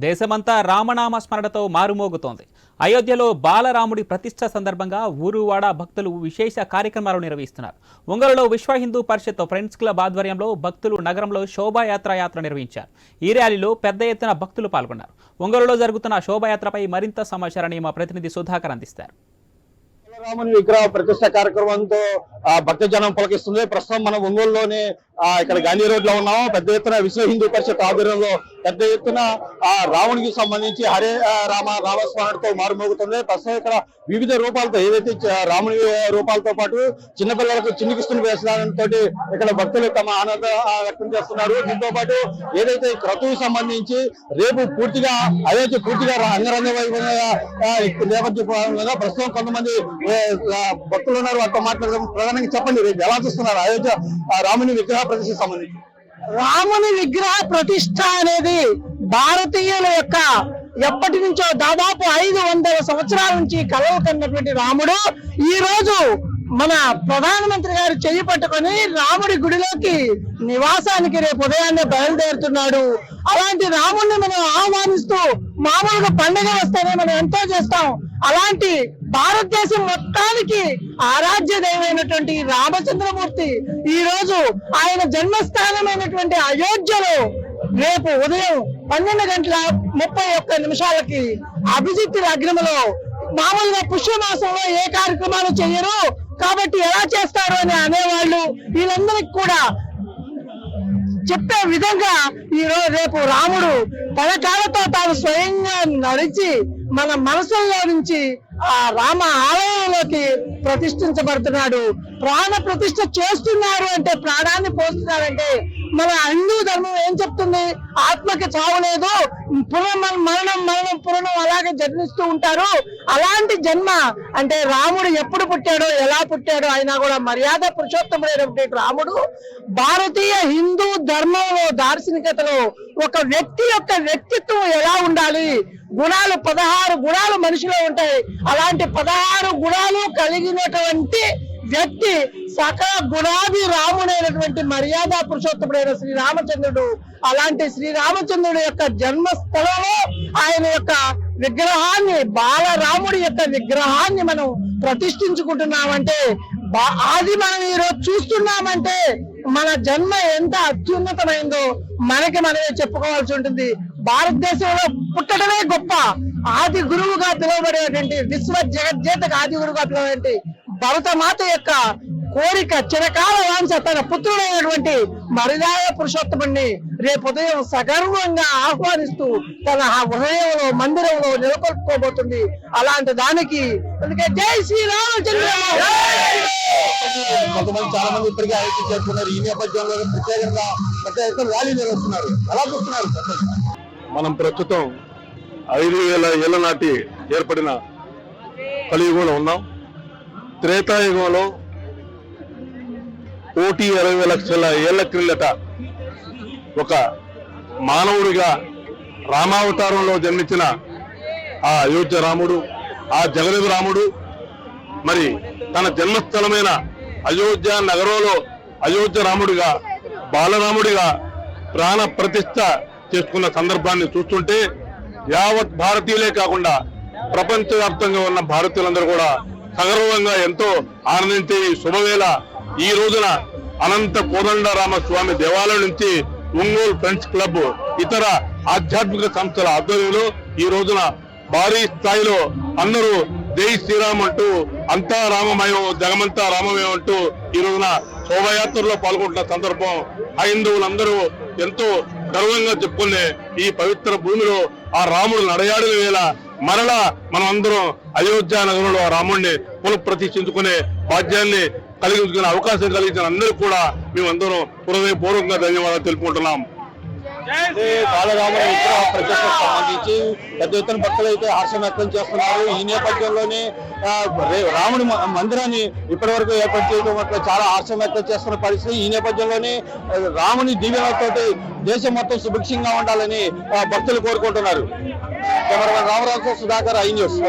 దేశమంతా రామనామ స్మరణతో మారుమోగుతోంది. అయోధ్యలో బాలరాముడి ప్రతిష్ఠ సందర్భంగా ఊరువాడ భక్తులు విశేష కార్యక్రమాలు నిర్వహిస్తున్నారు. ఒంగోలులో విశ్వ హిందూ పరిషత్ ఫ్రెండ్స్ క్లబ్ ఆధ్వర్యంలో భక్తులు నగరంలో శోభాయాత్ర నిర్వహించారు. ఈ ర్యాలీలో పెద్ద ఎత్తున భక్తులు పాల్గొన్నారు. ఒంగోలులో జరుగుతున్న శోభాయాత్రపై మరింత సమాచారాన్ని మా ప్రతినిధి సుధాకర్ అందిస్తారు. రాముని విగ్రహ ప్రతిష్ట కార్యక్రమంతో భక్తజనం పలికిస్తుంది. ప్రస్తుతం మనం ఒంగోలులోనే ఇక్కడ గాంధీ రోడ్ లో ఉన్నాము. పెద్ద ఎత్తున విశ్వ హిందూ పరిషత్ ఆధ్వర్యంలో పెద్ద ఎత్తున రామునికి సంబంధించి హరే రామ నామస్మరణతో మారుమోగుతుంది. ప్రస్తుతం ఇక్కడ వివిధ రూపాలతో ఏదైతే రాముని రూపాలతో పాటు చిన్నపిల్లలకు చిన్ని కృష్ణుని వేసడంతో ఇక్కడ భక్తులు తమ ఆనందం వ్యక్తం చేస్తున్నారు. దీంతో పాటు ఏదైతే క్రతువు సంబంధించి రేపు పూర్తిగా అయోధ్య పూర్తిగా అంగరంగ వైభవంగా నేపథ్యంగా ప్రస్తుతం కొంతమంది భక్తులు ఉన్నారు. వారితో మాట్లాడడం ప్రధానంగా చెప్పండి, రేపు ఎలా చూస్తున్నారు అయోధ్య రాముని విగ్రహ ప్రతిష్ఠ సంబంధించి? రాముని విగ్రహ ప్రతిష్ఠ అనేది భారతీయుల యొక్క ఎప్పటి నుంచో దాదాపు 500 సంవత్సరాల నుంచి కలలు కన్నటువంటి రాముడు ఈ రోజు మన ప్రధానమంత్రి గారు చెయ్యి పట్టుకొని రాముడి గుడిలోకి నివాసానికి రేపు ఉదయాన్నే బయలుదేరుతున్నాడు. అలాంటి రాముడిని మనం ఆహ్వానిస్తూ మామూలుగా పండుగ వస్తేనే మనం ఎంతో చేస్తాం. అలాంటి భారతదేశం మొత్తానికి ఆరాధ్య దైవమైనటువంటి రామచంద్రమూర్తి ఈ రోజు ఆయన జన్మస్థానమైనటువంటి అయోధ్యలో రేపు ఉదయం 12:31 అభిజిత్ లగ్నములో మామూలుగా పుష్యమాసంలో ఏ కార్యక్రమాలు చెయ్యరు కాబట్టి ఎలా చేస్తారు అని అనేవాళ్ళు వీళ్ళందరికీ కూడా చెప్పే విధంగా ఈ రోజు రేపు రాముడు తన కాళ్ళతో తాను స్వయంగా నడిచి మన మనసుల్లో నుంచి ఆ రామ ఆలయంలోకి ప్రతిష్ఠించబడుతున్నాడు. ప్రాణ ప్రతిష్ఠ చేస్తున్నారు అంటే ప్రాణాన్ని పోస్తున్నారంటే మన హిందూ ధర్మం ఏం చెప్తుంది? ఆత్మకి చావు లేదు, మరణం పురణం అలాగే జన్మిస్తూ ఉంటారు. అలాంటి జన్మ అంటే రాముడు ఎప్పుడు పుట్టాడో ఎలా పుట్టాడో అయినా కూడా మర్యాద పురుషోత్తముడైనటువంటి రాముడు భారతీయ హిందూ ధర్మంలో దార్శనికతలో ఒక వ్యక్తి యొక్క వ్యక్తిత్వం ఎలా ఉండాలి, గుణాలు 16 గుణాలు మనిషిలో ఉంటాయి. అలాంటి 16 గుణాలు కలిగినటువంటి వ్యక్తి సకల గుణాది రాముడైనటువంటి మర్యాద పురుషోత్తముడైన శ్రీరామచంద్రుడు. అలాంటి శ్రీరామచంద్రుడి యొక్క జన్మస్థలంలో ఆయన యొక్క విగ్రహాన్ని బాలరాముడి యొక్క విగ్రహాన్ని మనం ప్రతిష్ఠించుకుంటున్నామంటే అది మనం ఈరోజు చూస్తున్నామంటే మన జన్మ ఎంత అత్యున్నతమైందో మనమే చెప్పుకోవాల్సి ఉంటుంది. భారతదేశంలో పుట్టడమే గొప్ప. ఆది గురువుగా పిలువబడేటువంటి విశ్వ జగజ్జేతకు ఆది గురువుగా పిలువబడే భరతమాత యొక్క కోరిక చిరకాల వాంఛ తన పుత్రుడైనటువంటి మర్యాద పురుషోత్తముడిని రేపు ఉదయం సగర్వంగా ఆహ్వానిస్తూ తన హృదయంలో మందిరంలో నెలకొల్పుకోబోతుంది. అలాంటి దానికి జై శ్రీరామచంద్ర. కొంతమంది చాలా మంది ఇప్పటికే అయోధ్య చేస్తున్నారు. ఈ నేపథ్యంలో ప్రత్యేకంగా పెద్ద ఎత్తున ర్యాలీ నిర్వహిస్తున్నారు. ఎలా చూస్తున్నారు? మనం ప్రస్తుతం 5000 ఏళ్ల నాటి ఏర్పడిన కలియుగంలో ఉన్నాం. త్రేతాయుగంలో 1,60,00,000 ఏళ్ల క్రిందట ఒక మానవుడిగా రామావతారంలో జన్మించిన ఆ అయోధ్య రాముడు, ఆ జగదేవ రాముడు మరి తన జన్మస్థలమైన అయోధ్య నగరంలో అయోధ్య రాముడిగా బాలరాముడిగా ప్రాణ ప్రతిష్ఠ చేసుకున్న సందర్భాన్ని చూస్తుంటే యావత్ భారతీయులే కాకుండా ప్రపంచవ్యాప్తంగా ఉన్న భారతీయులందరూ కూడా సగర్వంగా ఎంతో ఆనందించే ఈ శుభవేళ ఈ రోజున అనంత కోదండరామ స్వామి దేవాలయం నుంచి ఒంగోలు ఫ్రెండ్స్ క్లబ్ ఇతర ఆధ్యాత్మిక సంస్థల ఆధ్వర్యంలో ఈ రోజున భారీ స్థాయిలో అందరూ జై శ్రీరామ్ అంటూ అంతా రామమయం జగమంతా రామమయం అంటూ ఈ రోజున శోభాయాత్రలో పాల్గొంటున్న సందర్భం హైందవులందరూ ఎంతో గర్వంగా చెప్పుకునే ఈ పవిత్ర భూమిలో ఆ రాముడు నడయాడిన వేళ మరలా మనం అందరం అయోధ్య నగరంలో ఆ రాముడిని పునఃప్రతిష్ఠించుకునే భాగ్యాన్ని కలిగించుకునే అవకాశం కలిగించిన అందరూ కూడా మేమందరం హృదయపూర్వకంగా ధన్యవాదాలు తెలుపుకుంటున్నాం. బాలరాముని విగ్రహ ప్రతిష్టకు సంబంధించి పెద్ద ఎత్తున భక్తులు అయితే హర్షం వ్యక్తం చేస్తున్నారు. ఈ నేపథ్యంలోనే రాముడి మందిరాన్ని ఇప్పటి వరకు ఏర్పాటు చేయడం వల్ల చాలా హర్షం వ్యక్తం చేస్తున్న పరిస్థితి. ఈ నేపథ్యంలోనే రాముని దీవెనలతో దేశం మొత్తం సుభిక్షంగా ఉండాలని భక్తులు కోరుకుంటున్నారు. Cameraman Ramaraju, Sudhakar, I news.